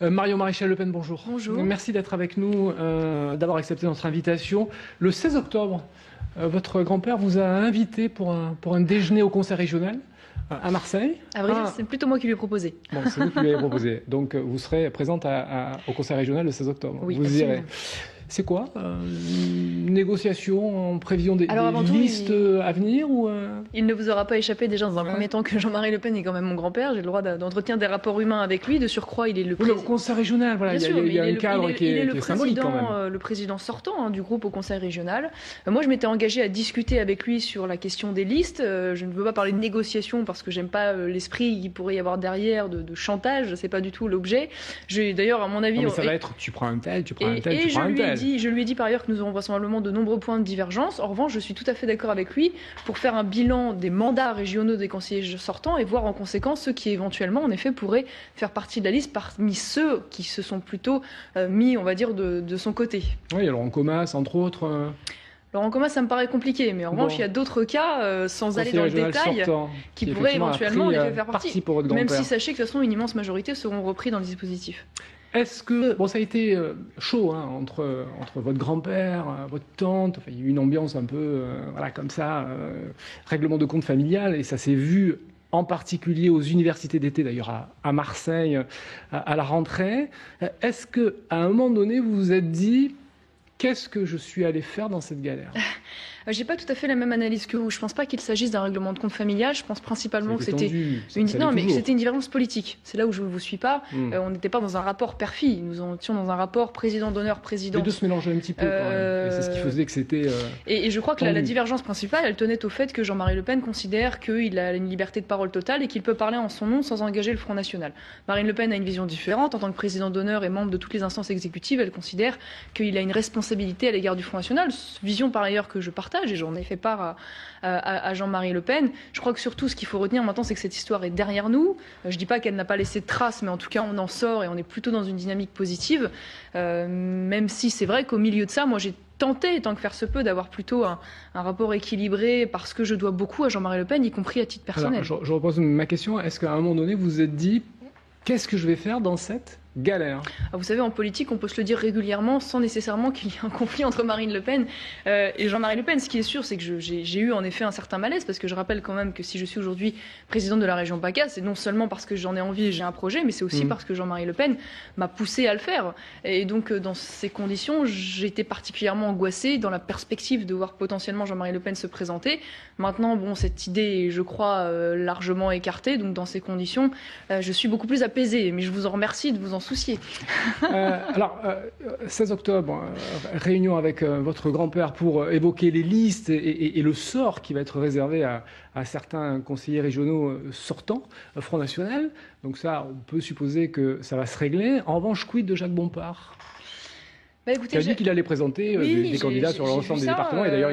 Marion Maréchal Le Pen, bonjour. Bonjour. Merci d'être avec nous, d'avoir accepté notre invitation. Le 16 octobre, votre grand-père vous a invité pour un déjeuner au Conseil régional à Marseille. À vrai dire, c'est plutôt moi qui lui ai proposé. Bon, c'est vous qui lui avez proposé. Donc, vous serez présente au Conseil régional le 16 octobre. Oui, vous absolument. irez. C'est quoi une négociation en prévision des listes à venir ou Il ne vous aura pas échappé déjà dans un premier temps que Jean-Marie Le Pen est quand même mon grand-père. J'ai le droit d'entretenir des rapports humains avec lui. De surcroît, il est le président. Le Conseil régional, voilà, il y a un cadre qui est symbolique quand même. Le président sortant du groupe au Conseil régional. Moi, je m'étais engagée à discuter avec lui sur la question des listes. Je ne veux pas parler de négociation parce que j'aime pas l'esprit qu'il pourrait y avoir derrière de chantage. C'est pas du tout l'objet. D'ailleurs, à mon avis, non, mais ça va être tu prends un tel, tu prends un tel, tu prends un tel. Je lui ai dit par ailleurs que nous aurons vraisemblablement de nombreux points de divergence. En revanche, je suis tout à fait d'accord avec lui pour faire un bilan des mandats régionaux des conseillers sortants et voir en conséquence ceux qui éventuellement, en effet, pourraient faire partie de la liste parmi ceux qui se sont plutôt mis, on va dire, de son côté. Oui, il y a Laurent Comas, entre autres. Laurent Comas, ça me paraît compliqué, mais en revanche, il y a d'autres cas, sans aller dans le détail, qui pourraient éventuellement les faire partie. Même si sachez que de toute façon, une immense majorité seront repris dans le dispositif. Est-ce que, bon, ça a été chaud entre votre grand-père, votre tante, enfin, il y a eu une ambiance un peu, voilà, comme ça, règlement de compte familial, et ça s'est vu en particulier aux universités d'été, d'ailleurs à Marseille, à la rentrée. Est-ce qu'à un moment donné, vous vous êtes dit, qu'est-ce que je suis allé faire dans cette galère ? J'ai pas tout à fait la même analyse que vous. Je pense pas qu'il s'agisse d'un règlement de compte familial. Je pense principalement que c'était une divergence politique. C'est là où je ne vous suis pas. On n'était pas dans un rapport père-fille. Nous étions dans un rapport président d'honneur, président. Les deux se mélangeaient un petit peu. Quand même. Et c'est ce qui faisait que c'était. Et je crois que la divergence principale, elle tenait au fait que Jean-Marie Le Pen considère qu'il a une liberté de parole totale et qu'il peut parler en son nom sans engager le Front National. Marine Le Pen a une vision différente. En tant que président d'honneur et membre de toutes les instances exécutives, elle considère qu'il a une responsabilité à l'égard du Front National. Vision par ailleurs que je partage. Et j'en ai fait part à Jean-Marie Le Pen. Je crois que surtout ce qu'il faut retenir maintenant, c'est que cette histoire est derrière nous. Je ne dis pas qu'elle n'a pas laissé de traces, mais en tout cas on en sort et on est plutôt dans une dynamique positive. Même si c'est vrai qu'au milieu de ça, moi j'ai tenté, tant que faire se peut, d'avoir plutôt un rapport équilibré parce que je dois beaucoup à Jean-Marie Le Pen, y compris à titre personnel. Alors, je repose ma question. Est-ce qu'à un moment donné, vous vous êtes dit, qu'est-ce que je vais faire dans cette galère? Vous savez, en politique, on peut se le dire régulièrement sans nécessairement qu'il y ait un conflit entre Marine Le Pen et Jean-Marie Le Pen. Ce qui est sûr, c'est que j'ai eu en effet un certain malaise, parce que je rappelle quand même que si je suis aujourd'hui présidente de la région PACA, c'est non seulement parce que j'en ai envie et j'ai un projet, mais c'est aussi parce que Jean-Marie Le Pen m'a poussé à le faire. Et donc, dans ces conditions, j'étais particulièrement angoissée dans la perspective de voir potentiellement Jean-Marie Le Pen se présenter. Maintenant, bon, cette idée est, je crois, largement écartée. Donc, dans ces conditions, je suis beaucoup plus apaisée. Mais je vous en remercie de vous en soucier. 16 octobre, réunion avec votre grand-père pour évoquer les listes et le sort qui va être réservé à certains conseillers régionaux sortants, Front National. Donc ça, on peut supposer que ça va se régler. En revanche, quid de Jacques Bompard ? Écoutez, il a dit qu'il allait présenter des candidats sur l'ensemble des départements, et d'ailleurs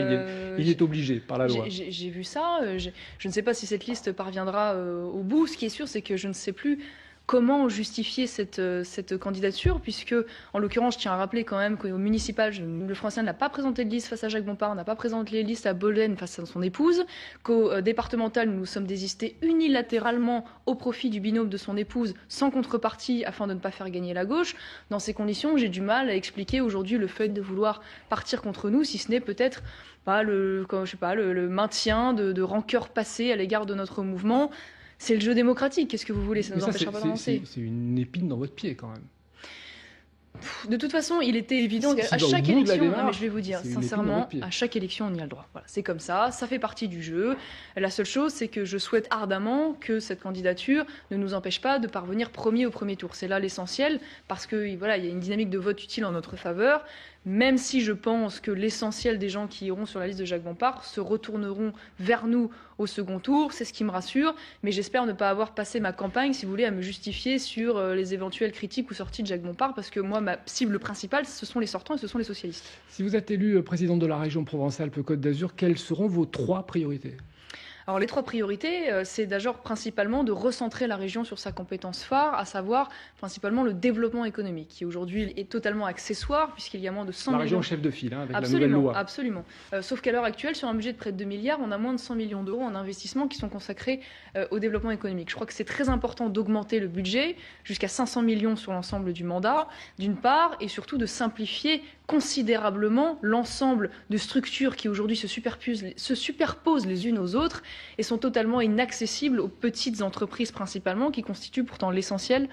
il est obligé par la loi. J'ai vu ça. Je ne sais pas si cette liste parviendra au bout. Ce qui est sûr, c'est que je ne sais plus comment justifier cette candidature, puisque, en l'occurrence, je tiens à rappeler quand même qu'au municipal, le Front National n'a pas présenté de liste face à Jacques Bompard, n'a pas présenté les listes à Bolène face à son épouse, qu'au départemental, nous nous sommes désistés unilatéralement au profit du binôme de son épouse, sans contrepartie, afin de ne pas faire gagner la gauche. Dans ces conditions, j'ai du mal à expliquer aujourd'hui le fait de vouloir partir contre nous, si ce n'est peut-être le maintien de rancœurs passées à l'égard de notre mouvement. C'est le jeu démocratique, qu'est-ce que vous voulez? Ça ne nous empêchera pas d'avancer. C'est une épine dans votre pied, quand même. De toute façon, il était évident qu'à chaque élection, non, mais je vais vous dire, sincèrement, à chaque élection, on y a le droit. Voilà, c'est comme ça fait partie du jeu. La seule chose, c'est que je souhaite ardemment que cette candidature ne nous empêche pas de parvenir premier au premier tour. C'est là l'essentiel, parce que voilà, il y a une dynamique de vote utile en notre faveur. Même si je pense que l'essentiel des gens qui iront sur la liste de Jacques Bompard se retourneront vers nous au second tour, c'est ce qui me rassure, mais j'espère ne pas avoir passé ma campagne, si vous voulez, à me justifier sur les éventuelles critiques ou sorties de Jacques Bompard, parce que moi, ma cible principale, ce sont les sortants et ce sont les socialistes. Si vous êtes élu présidente de la région Provence-Alpes-Côte d'Azur, quelles seront vos 3 priorités ? Alors les 3 priorités, c'est d'abord principalement de recentrer la région sur sa compétence phare, à savoir principalement le développement économique, qui aujourd'hui est totalement accessoire, puisqu'il y a moins de 100 La millions... région chef de file, avec absolument, la nouvelle loi. Absolument. Sauf qu'à l'heure actuelle, sur un budget de près de 2 milliards, on a moins de 100 millions d'euros en investissement qui sont consacrés au développement économique. Je crois que c'est très important d'augmenter le budget jusqu'à 500 millions sur l'ensemble du mandat, d'une part, et surtout de simplifier considérablement l'ensemble de structures qui aujourd'hui se superposent les unes aux autres et sont totalement inaccessibles aux petites entreprises principalement, qui constituent pourtant l'essentiel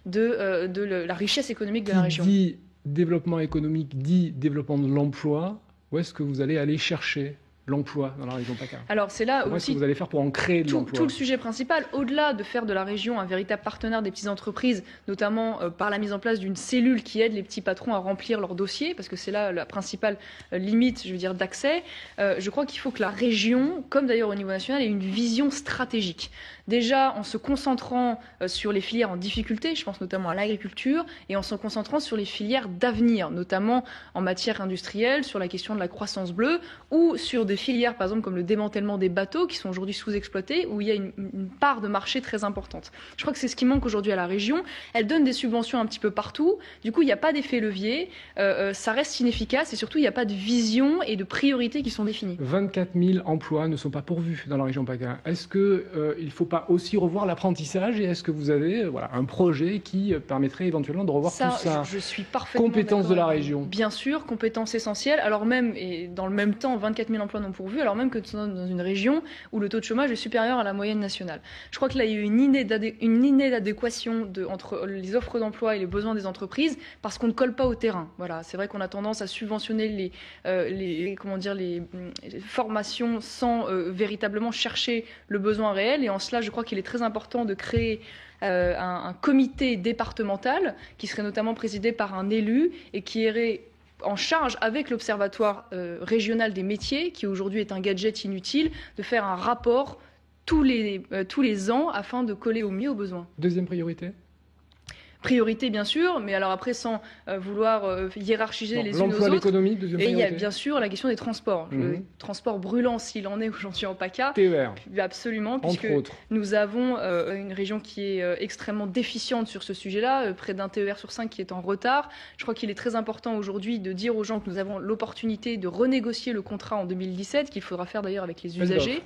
de la richesse économique de la région. Qui dit développement économique, dit développement de l'emploi. Où est-ce que vous allez aller chercher l'emploi dans la région PACA? Alors c'est là Comment aussi est-ce que vous allez faire pour en créer de l'emploi? tout le sujet principal, au-delà de faire de la région un véritable partenaire des petites entreprises, notamment par la mise en place d'une cellule qui aide les petits patrons à remplir leurs dossiers, parce que c'est là la principale limite, je veux dire, d'accès. Je crois qu'il faut que la région, comme d'ailleurs au niveau national, ait une vision stratégique. Déjà en se concentrant sur les filières en difficulté, je pense notamment à l'agriculture, et en se concentrant sur les filières d'avenir, notamment en matière industrielle, sur la question de la croissance bleue, ou sur des filières, par exemple, comme le démantèlement des bateaux, qui sont aujourd'hui sous-exploités, où il y a une part de marché très importante. Je crois que c'est ce qui manque aujourd'hui à la région. Elle donne des subventions un petit peu partout. Du coup, il n'y a pas d'effet levier. Ça reste inefficace, et surtout, il n'y a pas de vision et de priorités qui sont définies. 24 000 emplois ne sont pas pourvus dans la région PACA. Est-ce qu'il ne faut pas aussi revoir l'apprentissage, et est-ce que vous avez un projet qui permettrait éventuellement de revoir tout ça? Je suis parfaitement compétences de la région. Bien sûr, compétences essentielles, alors même, et dans le même temps, 24 000 emplois non pourvus, alors même que nous sommes dans une région où le taux de chômage est supérieur à la moyenne nationale. Je crois que là, il y a eu une inadéquation entre les offres d'emploi et les besoins des entreprises, parce qu'on ne colle pas au terrain. Voilà, c'est vrai qu'on a tendance à subventionner les formations sans véritablement chercher le besoin réel, et en cela, je crois qu'il est très important de créer un comité départemental qui serait notamment présidé par un élu et qui irait en charge avec l'Observatoire régional des métiers, qui aujourd'hui est un gadget inutile, de faire un rapport tous les ans afin de coller au mieux aux besoins. Deuxième priorité? Priorité, bien sûr, mais alors après, sans vouloir hiérarchiser les unes aux autres. L'économie, deuxième priorité. Et il y a bien sûr la question des transports. Le transport brûlant, s'il en est aujourd'hui en PACA. TER. Absolument, puisque nous avons une région qui est extrêmement déficiente sur ce sujet-là, près d'un TER sur 5 qui est en retard. Je crois qu'il est très important aujourd'hui de dire aux gens que nous avons l'opportunité de renégocier le contrat en 2017, qu'il faudra faire d'ailleurs avec les usagers.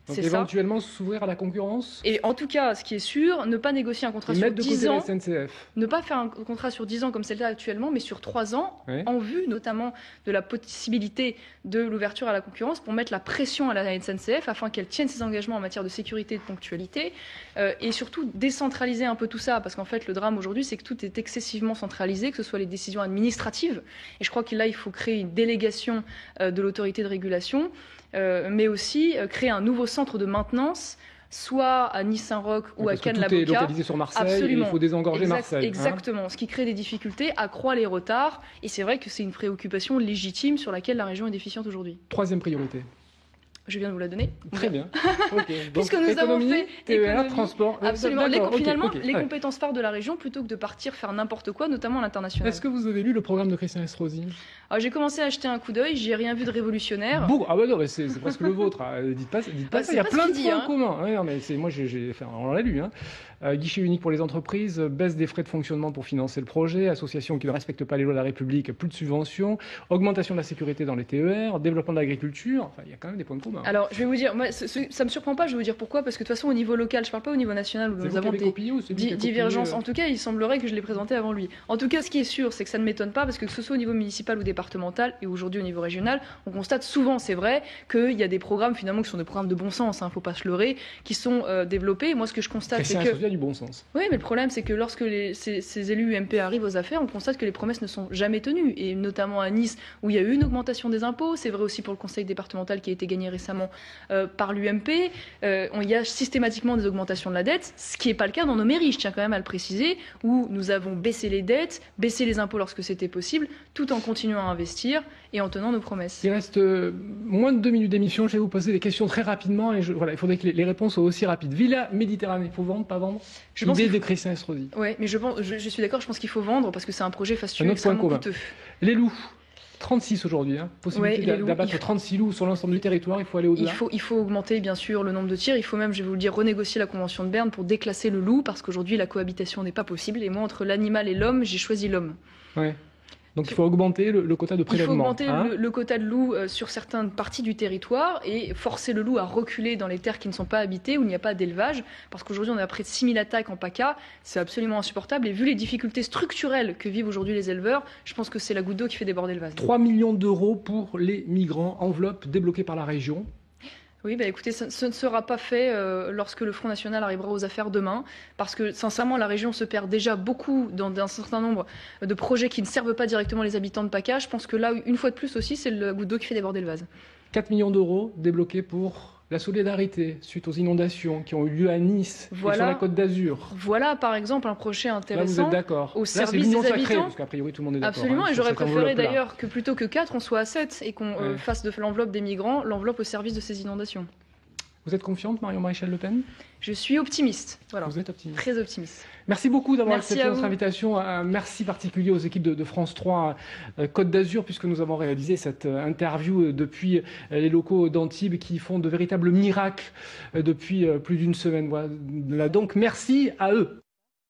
Donc éventuellement s'ouvrir à la concurrence. Et en tout cas, ce qui est sûr, ne pas négocier un contrat sur 10 ans. La SNCF. Ne pas faire un contrat sur 10 ans comme c'est le cas actuellement, mais sur 3 ans, en vue notamment de la possibilité de l'ouverture à la concurrence, pour mettre la pression à la SNCF afin qu'elle tienne ses engagements en matière de sécurité et de ponctualité, et surtout décentraliser un peu tout ça, parce qu'en fait le drame aujourd'hui c'est que tout est excessivement centralisé, que ce soit les décisions administratives, et je crois que là il faut créer une délégation de l'autorité de régulation, mais aussi créer un nouveau centre de maintenance, soit à Nice-Saint-Roch ou à Cannes-la-Boca. Tout est localisé sur Marseille. Absolument. Et il faut désengorger Marseille. Exactement. Ce qui crée des difficultés, accroît les retards. Et c'est vrai que c'est une préoccupation légitime sur laquelle la région est déficiente aujourd'hui. Troisième priorité. Je viens de vous la donner. Très bien. Okay. Puisque nous avons fait TER, transport. Absolument. Finalement, les compétences phares de la région, plutôt que de partir faire n'importe quoi, notamment à l'international. Est-ce que vous avez lu le programme de Christian Estrosi? J'ai commencé à acheter un coup d'œil, j'y ai rien vu de révolutionnaire. Bon, ah bah non, c'est presque le vôtre. Dites pas ça. Il y a plein de points en commun. Ouais, non, mais moi, on l'a lu. Guichet unique pour les entreprises, baisse des frais de fonctionnement pour financer le projet, association qui ne respecte pas les lois de la République, plus de subventions, augmentation de la sécurité dans les TER, développement de l'agriculture. Enfin, il y a quand même des points communs. Alors, je vais vous dire, moi, ça me surprend pas. Je vais vous dire pourquoi, parce que de toute façon, au niveau local, je parle pas au niveau national où nous avons des divergences. En tout cas, il semblerait que je l'ai présenté avant lui. En tout cas, ce qui est sûr, c'est que ça ne m'étonne pas, parce que ce soit au niveau municipal ou départemental, et aujourd'hui au niveau régional, on constate souvent, c'est vrai, qu'il y a des programmes finalement qui sont des programmes de bon sens, faut pas se leurrer, qui sont développés. Moi, ce que je constate, c'est que du bon sens. Oui, mais le problème, c'est que lorsque ces élus UMP arrivent aux affaires, on constate que les promesses ne sont jamais tenues, et notamment à Nice, où il y a eu une augmentation des impôts. C'est vrai aussi pour le conseil départemental qui a été gagné récemment par l'UMP. Il y a systématiquement des augmentations de la dette, ce qui n'est pas le cas dans nos mairies, je tiens quand même à le préciser, où nous avons baissé les dettes, baissé les impôts lorsque c'était possible, tout en continuant à investir et en tenant nos promesses. Il reste moins de 2 minutes d'émission. Je vais vous poser des questions très rapidement, et il faudrait que les réponses soient aussi rapides. Villa Méditerranée, il faut vendre, pas vendre? L'idée de Christian Estrosi. Oui, mais je suis d'accord, je pense qu'il faut vendre parce que c'est un projet fastueux extrêmement coûteux. Les loups. 36 aujourd'hui, possibilité d'abattre 36 loups sur l'ensemble du territoire, il faut aller au-delà. Il faut augmenter bien sûr le nombre de tirs, il faut même, je vais vous le dire, renégocier la Convention de Berne pour déclasser le loup, parce qu'aujourd'hui la cohabitation n'est pas possible, et moi entre l'animal et l'homme, j'ai choisi l'homme. Ouais. Donc il faut augmenter le quota de prélèvement. Il faut augmenter le quota de loups sur certaines parties du territoire et forcer le loup à reculer dans les terres qui ne sont pas habitées, où il n'y a pas d'élevage, parce qu'aujourd'hui on a près de 6000 attaques en PACA, c'est absolument insupportable, et vu les difficultés structurelles que vivent aujourd'hui les éleveurs, je pense que c'est la goutte d'eau qui fait déborder le vase. 3 millions d'euros pour les migrants, enveloppe débloquée par la région. Oui, écoutez, ce ne sera pas fait lorsque le Front National arrivera aux affaires demain, parce que sincèrement, la région se perd déjà beaucoup dans un certain nombre de projets qui ne servent pas directement les habitants de PACA. Je pense que là, une fois de plus aussi, c'est le goutte d'eau qui fait déborder le vase. 4 millions d'euros débloqués pour la solidarité suite aux inondations qui ont eu lieu à Nice et sur la Côte d'Azur. Voilà par exemple un projet intéressant. Là, vous êtes d'accord. Au service des habitants. Parce qu'a priori tout le monde est d'accord. Absolument, et j'aurais préféré d'ailleurs que plutôt que 4, on soit à 7 et qu'on fasse de l'enveloppe des migrants l'enveloppe au service de ces inondations. Vous êtes confiante, Marion Maréchal Le Pen? Je suis optimiste. Voilà. Vous êtes optimiste. Très optimiste. Merci beaucoup d'avoir accepté notre invitation. Un merci particulier aux équipes de France 3 Côte d'Azur, puisque nous avons réalisé cette interview depuis les locaux d'Antibes qui font de véritables miracles depuis plus d'une semaine. Voilà. Donc merci à eux.